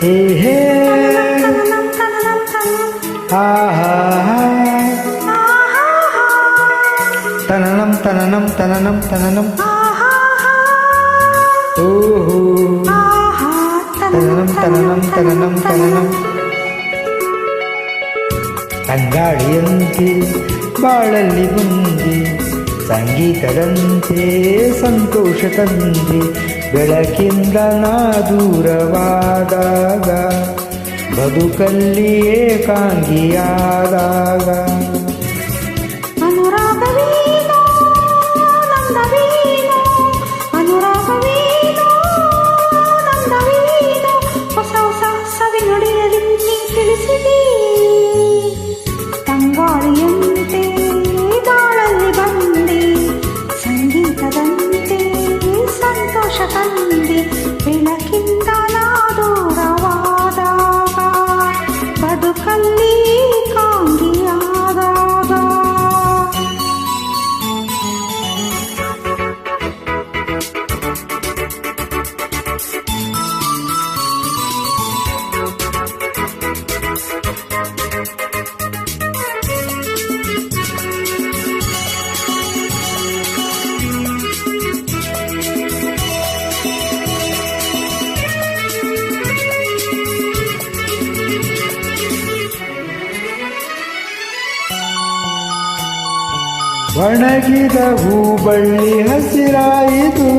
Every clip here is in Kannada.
ಹೇ ಹೇ ಆಹಾ ತನನಂ ತನನಂ ತನನಂ ತನನಂ ಓಹೋ ತನನಂ ತನನಂ ತನನಂ ತನನಂ ತಂಗಾಳಿಯಂತೆ ಬಾಳಲ್ಲಿ ಬಂದೆ ಸಂಗೀತದಂತೆ ಸಂತೋಷ ತಂದೆ ಬೆಳಕಿಂದ ನಾ ದೂರವಾದಾಗ ಬದುಕಲ್ಲಿ ಏಕಾಂಗಿಯಾದಾಗ ಅನುರಾಗವೇನೋ ನಂದವೇನೋ ಅನುರಾಗವೇನೋ ನಂದವೇನೋ ಹೊಸ ಹೊಸ ಸವಿ ನುಡಿಯಲ್ಲಿ ನೀ ತಿಳಿಸಿದೆ ತಂಗಾಳಿಯಂತೆ ಬಾಳಲ್ಲಿ ಬಂದೆ ಸಂಗೀತದಂತೆ ಸಂತೋಷ ತಂದೆ ಬೆಳಕಿಂದ ನಾ ದೂರವಾದಾಗ ಬದುಕಲ್ಲಿ ಕಾಂಗಿಯಾದಾಗ ಒಣಗಿದ ಹೂಬಳ್ಳಿ ಹಸಿರಾಯಿತು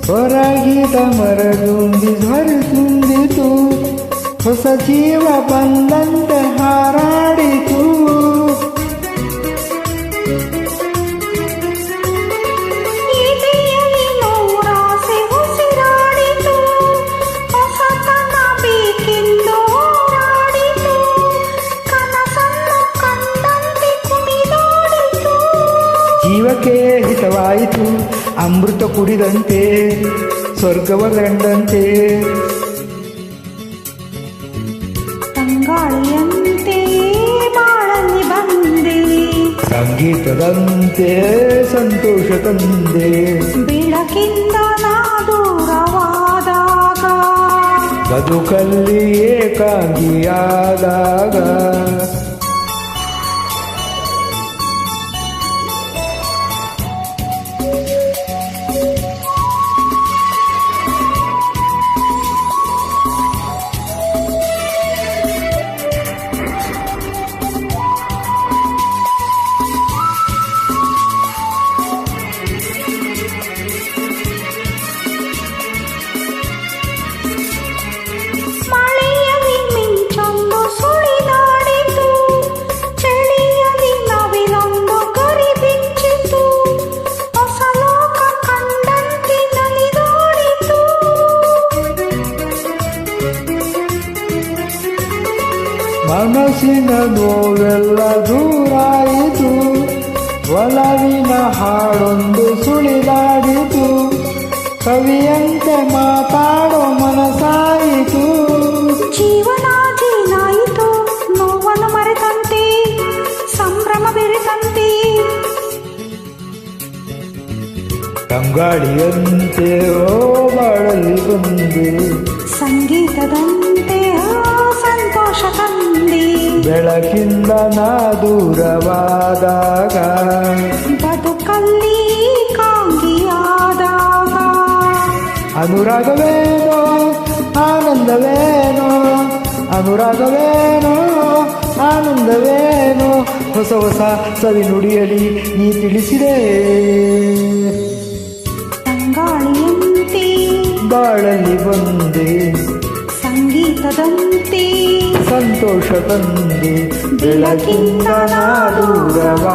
ಹೊರಗಿದ ಮರಗುಂದಿ ಹೊರತುಂದಿತು ಹೊಸ ಜೀವ ಬಂದಂತೆ ಹಾರಾಡಿತು ಈತೆಯಲ್ಲಿ ನೂರಾಸೆ ಉಸಿರಾಡಿತು ಹೊಸತನ ಬೇಕೆಂದು ಹೋರಾಡಿತು ಕನಸನ್ನು ಕಂಡಂತೆ ಕುಣಿದಾಡಿತು ಜೀವಕ್ಕೆ ಹಿತವಾಯಿತು ಅಮೃತ ಕುಡಿದಂತೆ ಸ್ವರ್ಗವ ಕಂಡಂತೆ ತಂಗಾಳಿಯಂತೆ ಬಾಳಲ್ಲಿ ಬಂದೆ ಸಂಗೀತದಂತೆ ಸಂತೋಷ ತಂದೆ ಬೆಳಕಿಂದ ನಾ ದೂರವಾದಾಗ ಬದುಕಲ್ಲಿ ಏಕಾಂಗಿಯಾದಾಗ ಮಳೆಯಲ್ಲಿ ಮಿಂಚೊಂದು ಸುಳಿದಾಡಿತು ಚಳಿಯಲ್ಲಿ ನವಿಲೊಂದು ಕರಿಬಿಚ್ಚಿತು ಹೊಸ ಲೋಕ ಕಂಡಂತೆ ನಲಿದಾಡಿತು ಮನಸ್ಸಿನ ನೋವೆಲ್ಲ ದೂರಾಯಿತು ಒಲವಿನ ಹಾಡೊಂದು ಸುಳಿದಾಡಿತು ಕವಿಯಂತೆ ಮಾತಾಡೋ ಮನಸ್ಸಾಯಿತು ಜೀವನ ಜೀನಾಯಿತು ನೋವನ್ನು ಮರೆತಂತೆ ಸಂಭ್ರಮ ಬೆರೆತಂತೆ ತಂಗಾಳಿಯಂತೆ ಓ ಬಾಳಲ್ಲಿ ಬಂದೆ ಸಂಗೀತದಂತೆ ಸಂತೋಷ ತಂದೆ ಬೆಳಕಿಂದ ನಾ ದೂರವಾದಾಗ ಬದುಕಲ್ಲಿ ಕಾಂಗಿಯಾದಾಗ ಅನುರಾಗವೇನೋ ಆನಂದವೇನೋ ಅನುರಾಗವೇನೋ ಆನಂದವೇನೋ ಹೊಸ ಹೊಸ ಸವಿ ನುಡಿಯಲಿ ನೀ ತಿಳಿಸಿದೆ ತಂಗಾಳಿಯಂತೆ ಬಾಳಲ್ಲಿ ಬಂದೆ ಸಂಗೀತದಂತೆ ಸಂತೋಷ ತಂದೆ ಬೆಳಕಿಂದ ನಾ ದೂರವಾದಾಗ